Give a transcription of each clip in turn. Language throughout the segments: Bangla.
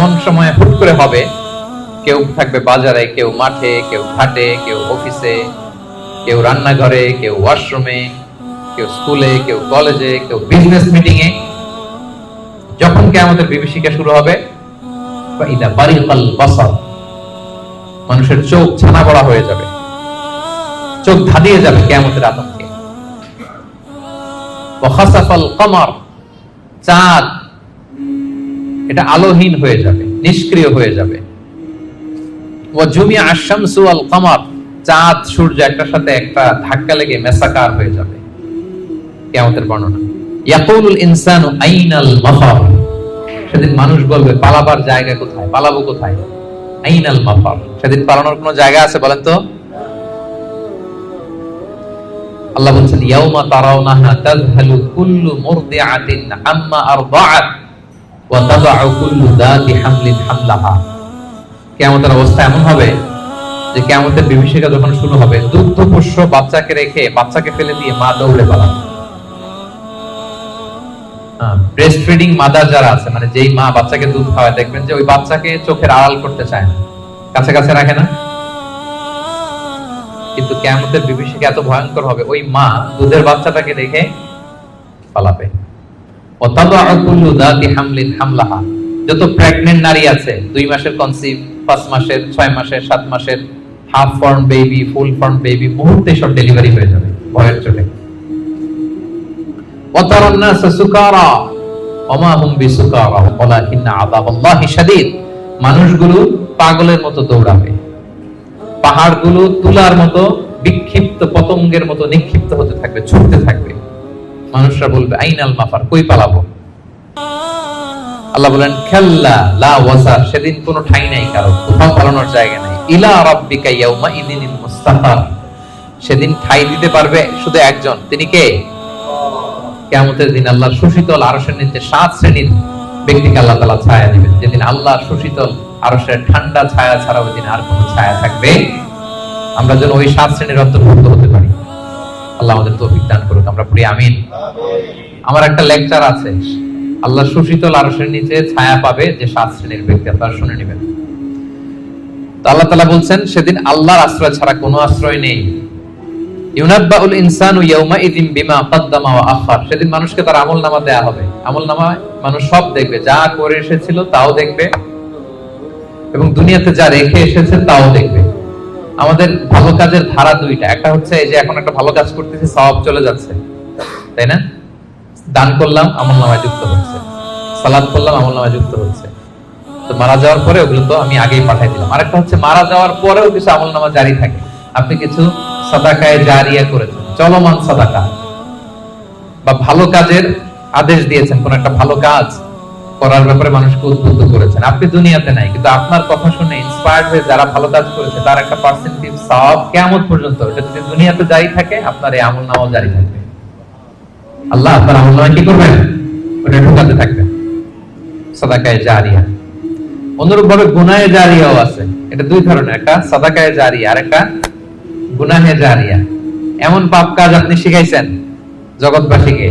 এমন সময় হুট করে হবে, কেউ থাকবে বাজারে, কেউ মাঠে, কেউ ঘাটে, কেউ অফিসে, কেউ রান্নাঘরে, কেউ ওয়াশরুমে, কেউ স্কুলে, কেউ কলেজে, কেউ বিজনেস মিটিং এ। যখন কিয়ামতের বিভীষিকা শুরু হবে, ফাইদা বারিকাল বাসার, মানুষের চোখ ছানা বড়া হয়ে যাবে, চোখ ধাঁধিয়ে যাবে কিয়ামতের আতঙ্কে। ওয়া খাসাফাল কমার, চাঁদ এটা আলোহীন হয়ে যাবে, নিষ্ক্রিয় হয়ে যাবে। ওয়া জুমিআ আশ-শামসু ওয়াল কমার, চাঁদ সূর্য একটার সাথে একটা ধাক্কা লেগে মেসাকার হয়ে যাবে। কিয়ামতের বর্ণনা। ইয়াকুলুল ইনসানু আইনাল মাফার, সেদিন মানুষ বলবে পালাবার জায়গা কোথায়, পালাবো কোথায়? আইনাল মাফার, সেদিন পালানোর কোনো জায়গা আছে বলেন তো? আল্লাহ বলছেন ইয়াউমা তারাউনাহা তাযহালু কুল্লু মুরদিআতিন আম্মা আরদাআত ওয়া তাদউ কুল্লু যাতি হামলিন হামলাহা। কিয়ামতের অবস্থা এমন হবে যে কিয়ামতের বিভীষিকা যখন শুরু হবে, দুগ্ধপোষ্য বাচ্চাকে রেখে, বাচ্চাকে ফেলে দিয়ে মা দৌড়ে পালাবে। ব্রেস্ট ফিডিং মাদার যারা আছে, মানে যেই মা বাচ্চাকে দুধ খাওয়ায়, দেখবেন যে ওই বাচ্চাকে চোখের আড়াল করতে চায় না, কাছে কাছে রাখে না। কিন্তু কিয়ামতের বিভীষিকা এত ভয়ঙ্কর হবে, ওই মা দুধের বাচ্চাটাকে রেখে পালাবে। ওয়াতাদউ কুল্লু যাতি হামলিন হামলাহা, যত প্রেগন্যান্ট নারী আছে, 2 মাসের কনসিভ, 5 মাসের, 6 মাসের, 7 মাসের, half form baby, full form baby, মুহূর্তে সব ডেলিভারি হয়ে যাবে ভয়ের চোটে। ওয়াতারান নাসা সুকারা ওমা হুম বিসুকারা ওয়ালাকিন্না আযাবাল্লাহি শাদীদ, মানুষগুলো পাগলের মতো দৌড়াবে, পাহাড়গুলো তুলার মতো বিক্ষিপ্ত পতঙ্গের মতো নিক্ষিপ্ত হতে থাকবে, ছুটতে থাকবে। মানুষরা বলবে আইনাল মাফার, কই পালাবো? আল্লাহ বলেন কাল্লা লা ওয়াজার, সেদিন কোনো ঠাঁই নাই কারো, কোথাও পালানোর জায়গা নাই। ইলা রাব্বিকা ইয়াউমা ইযিনিল মুস্তাকার, সেদিন ঠাঁই দিতে পারবে শুধু একজন, তিনি কে? কিয়ামতের দিন আল্লাহর সুশীতল আরশের নিচে 7 শ্রেণীর ব্যক্তিকে আল্লাহ তাআলা ছায়া দিবেন। যেদিন আল্লাহর সুশীতল আরশের ঠান্ডা ছায়া ছাড়া ওই দিন আর কোনো ছায়া থাকবে। আমরা যেন ওই 7 শ্রেণীর অন্তর্ভুক্ত হতে পারি। আল্লাহ আমাদের তৌফিক দান করুক, আমরা পড়ি আমিন। আমার একটা লেকচার আছে, আল্লাহর সুশীতল আরশের নিচে ছায়া পাবে যে 7 শ্রেণীর ব্যক্তি, আপনারা শুনে নেবেন। তো আল্লাহ তাআলা বলছেন সেদিন আল্লাহর আশ্রয় ছাড়া কোনো আশ্রয় নেই। ইউনাব্বাউল ইনসানু ইয়াউমাইযিন বিমা কদ্দামা ওয়া আখার, সেদিন মানুষকে তার আমলনামা দেয়া হবে। আমলনামায় মানুষ সব দেখবে, যা করে এসেছিল তাও দেখবে, এবং দুনিয়াতে যা রেখে এসেছে তাও দেখবে। আমাদের ভালো কাজের ধারা দুইটা, একটা হচ্ছে এই যে এখন একটা ভালো কাজ করতেছি, সওয়াব চলে যাচ্ছে, তাই না? দান করলাম, আমলনামায় যুক্ত হচ্ছে, সালাত করলাম, আমলনামায় যুক্ত হচ্ছে। তো মারা যাওয়ার পরে ওগুলো তো আমি আগেই পাঠাই দিলাম। আরেকটা হচ্ছে মারা যাওয়ার পরেও কিছু আমলনামা জারি থাকে। আপনি কিছু সাদাকায়ে জারিয়া করেছেন, চলমান সাদাকা, বা ভালো কাজের আদেশ দিয়েছেন, কোন একটা ভালো কাজ করার ব্যাপারে মানুষকে উদ্বুদ্ধ করেছেন। আপনি দুনিয়াতে নাই, কিন্তু আপনার কথা শুনে ইন্সপায়ার্ড হয়ে যারা ভালো কাজ করেছে তার একটা পার্সেন্টেজ সওয়াব কিয়ামত পর্যন্ত, এটা যদি দুনিয়াতে জারি থাকে, আপনার এই আমলনামাও জারি থাকবে। আল্লাহ আপনার আমলনামায় কি করবেন? ওটা ঢুকাতে থাকবেন, সাদাকায়ে জারিয়া। অনুরূপ ভাবে গুনাহে জারিয়াও আছে, এটা দুই ধরনের, একটা সাদাকায়ে জারিয়া আর একটা গুনাহে জারিয়া। এমন পাপ কাজ আপনি শিখাইছেন জগৎবাসীকে,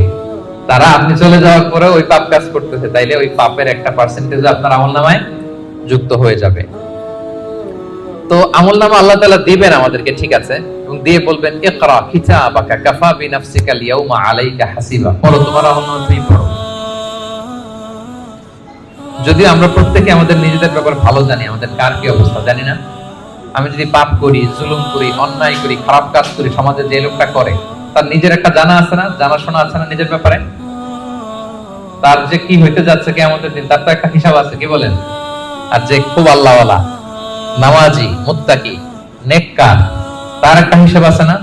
তারা আপনি চলে যাওয়ার পরে ওই পাপ কাজ করতেছে, তাইলে ওই পাপের একটা পার্সেন্টেজ আপনার আমলনামায় যুক্ত হয়ে যাবে। তো আমলনামা আল্লাহ তাআলা দিবেন আমাদেরকে, ঠিক আছে, এবং দিয়ে বলবেন ইকরা কিতাবাকা কাফা বিনাফসিকা আল-ইয়াউমা আলাইকা হাসিবা, পড়ো তোমার আমলনামা তুমি পড়ো। যদি আমরা প্রত্যেকে আমাদের নিজেদের ব্যাপারে ভালো জানি, আমাদের কার কি অবস্থা জানি না। আমি যদি পাপ করি, জুলুম করি, অন্যায় করি, খারাপ কাজ করি, সমাজে যে লোকটা করে তার নিজের একটা জানা আছে না, জানাশোনা আছে না নিজের ব্যাপারে? তার যে কি হইতে যাচ্ছে কিয়ামতের দিন, তার তো একটা হিসাব আছে, কি বলেন? আর যে খুব আল্লাহওয়ালা, নামাজি, মুত্তাকি, নেককার, তার একটা হিসাব আছে না?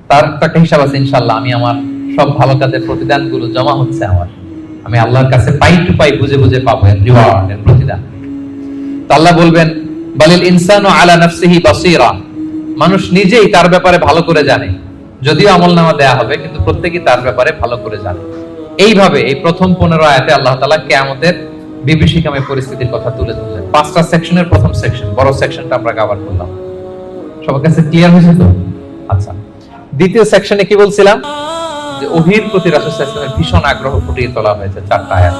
তার একটা হিসাব আছে, ইনশাআল্লাহ আমি আমার সব ভালো কাজের প্রতিদানগুলো জমা হচ্ছে আমার, আমি আল্লাহর কাছে পাই টু পাই, বুঝে বুঝে পাবো এর রিওয়ার্ড, এর প্রতিদান। তো আল্লাহ বলবেন বালিল ইনসানু আলা নাফসিহি বাসীরা, মানুষ নিজেই তার ব্যাপারে ভালো করে জানে, যদিও আমলনামা দেয়া হবে কিন্তু প্রত্যেকেই তার ব্যাপারে ভালো করে জানে। এইভাবে এই প্রথম 15 আয়াতে আল্লাহ তাআলা কিয়ামতের বিভীষিকাময় পরিস্থিতির কথা তুলে ধরলেন। 5টা সেকশনের প্রথম সেকশন, বড় সেকশনটা আমরা কভার করলাম। সবার কাছে ক্লিয়ার হয়েছে তো? আচ্ছা, দ্বিতীয় সেকশনে কি বলছিলাম? যে ওহীর প্রতি রাসূল সাল্লাল্লাহু আলাইহি ওয়াসাল্লামের ভীষণ আগ্রহ ফুটিয়ে তোলা হয়েছে 4টা আয়াত।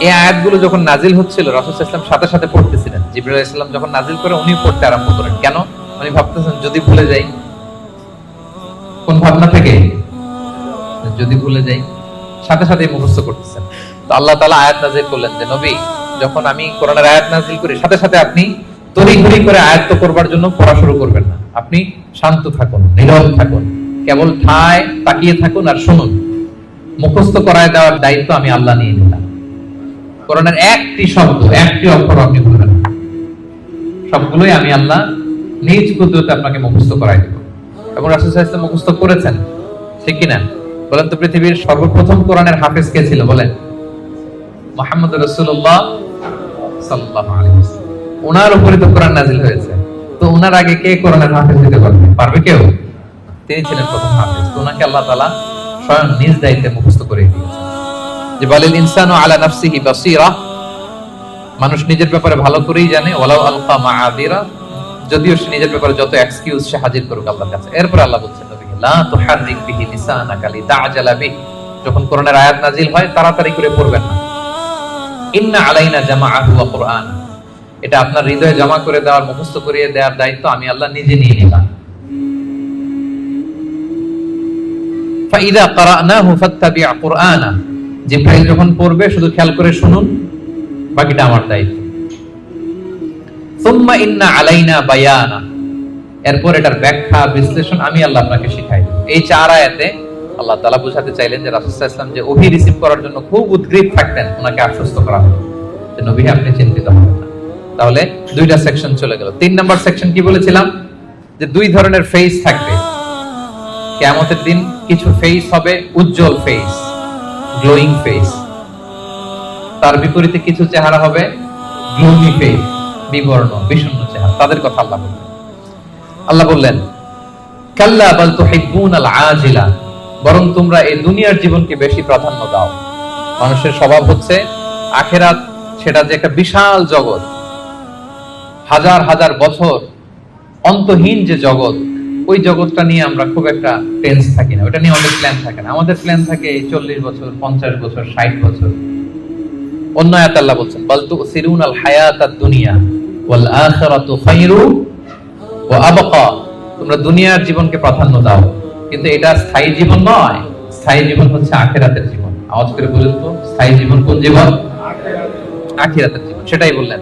এই আয়াতগুলো যখন নাজিল হচ্ছিল রাসূল সাল্লাল্লাহু আলাইহি ওয়াসাল্লাম সাথে সাথে পড়তেছিলেন। জিবরাইল আলাইহিস সালাম যখন নাজিল করে উনি পড়তে আরম্ভ করেন। কেন? উনি ভাবতেছেন যদি ভুলে যাই। কোন ভাবনা থেকে? যদি ভুলে যাই, সাথে সাথে মুখস্থ করতেছেন। তো আল্লাহ তাআলা আয়াত নাজিল করলেন যে নবী, যখন আমি কোরআনের আয়াত নাজিল করি সাথে সাথে আপনি তড়িঘড়ি করে আয়াত করবার জন্য পড়া শুরু করবেন না। আপনি শান্ত থাকুন, নীরব থাকুন, কেবল ঠায় তাকিয়ে থাকুন আর শুনুন। মুখস্থ করায় দেওয়ার দায়িত্ব আমি আল্লাহ নিয়ে নিলাম। কোরআনের একটি শব্দ, একটি অক্ষর আপনি ভুলবেন না। সবগুলোই আমি আল্লাহ নিজ কুদরতে আপনাকে মুখস্থ করাই দেব। এবং রাসূল সাল্লাল্লাহু আলাইহি ওয়াসাল্লাম মুখস্থ করেছেন, ঠিক কি না? বলেন তো, পৃথিবীর সর্বপ্রথম কোরআনের হাফেজ কে ছিল? বলেন। মুহাম্মদ রাসূলুল্লাহ সাল্লাল্লাহু আলাইহি ওয়াসাল্লাম। ওনার উপরে তো কোরআন নাজিল হয়েছে। তো ওনার আগে কে কোরআনের হাফেজ হতে পারবে? পারবে কেউ? তিনি ছিলেন প্রথম হাফেজ। তো ওনাকে আল্লাহ তাআলা স্বয়ং নিজ দায়িত্বে মুখস্থ করে দিয়েছেন। যে বালিল ইনসানু আলা নাফসিহি বাসীরা, মানুষ নিজের ব্যাপারে ভালো করেই জানে। ওয়ালাউ আলকা মাআদিরা, যদিও সে নিজের ব্যাপারে যত এক্সকিউজ সে হাজির করুক আল্লাহর কাছে। এরপর আল্লাহ বলছেন নবীকে, লা তুহাররিক বিহি লিসানাকা লিতা'জালা বিহি, যখন কোরআনের আয়াত নাজিল হয় তাড়াতাড়ি করে পড়বেন না। ইন্না আলাইনা জামাআহু ওয়া কুরআন, এটা আপনার হৃদয়ে জমা করে দেওয়ার, মুখস্থ করিয়ে দেওয়ার দায়িত্ব আমি আল্লাহ নিজে নিয়ে নিলাম। ফাইদা ক্বারানাহু ফাত্তাবি' কুরআনা, জিবরাইল যখন পড়বে শুধু খেয়াল করে শুনুন, বাকিটা আমার দায়িত্ব। সুম্মা ইন্না আলাইনা বায়ানা, এরপর এটার ব্যাখ্যা বিশ্লেষণ আমি আল্লাহ আপনাকে শিখাই দেব। এই চার আয়াতে আল্লাহ তাআলা বোঝাতে চাইলেন যে রাসূল সাল্লাল্লাহু আলাইহি ওয়াসাল্লাম যে ওহী রিসিভ করার জন্য খুব উদ্গ্রীব থাকতেন, ওনাকে আশ্বস্ত করা হলো যে নবী আপনি চিন্তিত হবেন না। তাহলে দুইটা সেকশন চলে গেল। 3 নাম্বার সেকশন কি বলেছিলাম? যে দুই ধরনের ফেস থাকবে কিয়ামতের দিন। কিছু ফেস হবে উজ্জ্বল ফেস, গ্লোয়িং ফেস। তার বিপরীতে কিছু চেহারা হবে গ্লুমি ফেস, বিবর্ণ বিষণ্ণ চেহারা। তাদের কথা আল্লাহ বললেন। আল্লাহ বললেন, কাল্লা বাল তুহিব্বুনাল আজিলা, বরং তোমরা এই দুনিয়ার জীবনকে বেশি প্রাধান্য দাও। মানুষের স্বভাব হচ্ছে আখিরাত, সেটা যে একটা বিশাল জগৎ, হাজার হাজার বছর অন্তহীন যে জগৎ, ওই জগৎটা নিয়ে আমরা খুব একটা টেন্স থাকি না, ওটা নিয়ে অনেক প্ল্যান থাকে না। আমাদের প্ল্যান থাকে 40 বছর, 50 বছর, 60 বছর। অন্য আয়াতে আল্লাহ বলছেন, বাল তুসিরুনাল হায়াতাদ দুনিয়া ওয়াল আখিরাতু খায়রু ওয়া আবকা, তোমরা দুনিয়ার জীবনকে প্রাধান্য দাও, কিন্তু এটা স্থায়ী জীবন নয়। স্থায়ী জীবন হচ্ছে আখিরাতের জীবন। আওয়াজ করে বলুন তো, স্থায়ী জীবন কোন জীবন? আখিরাতের জীবন। সেটাই বললেন।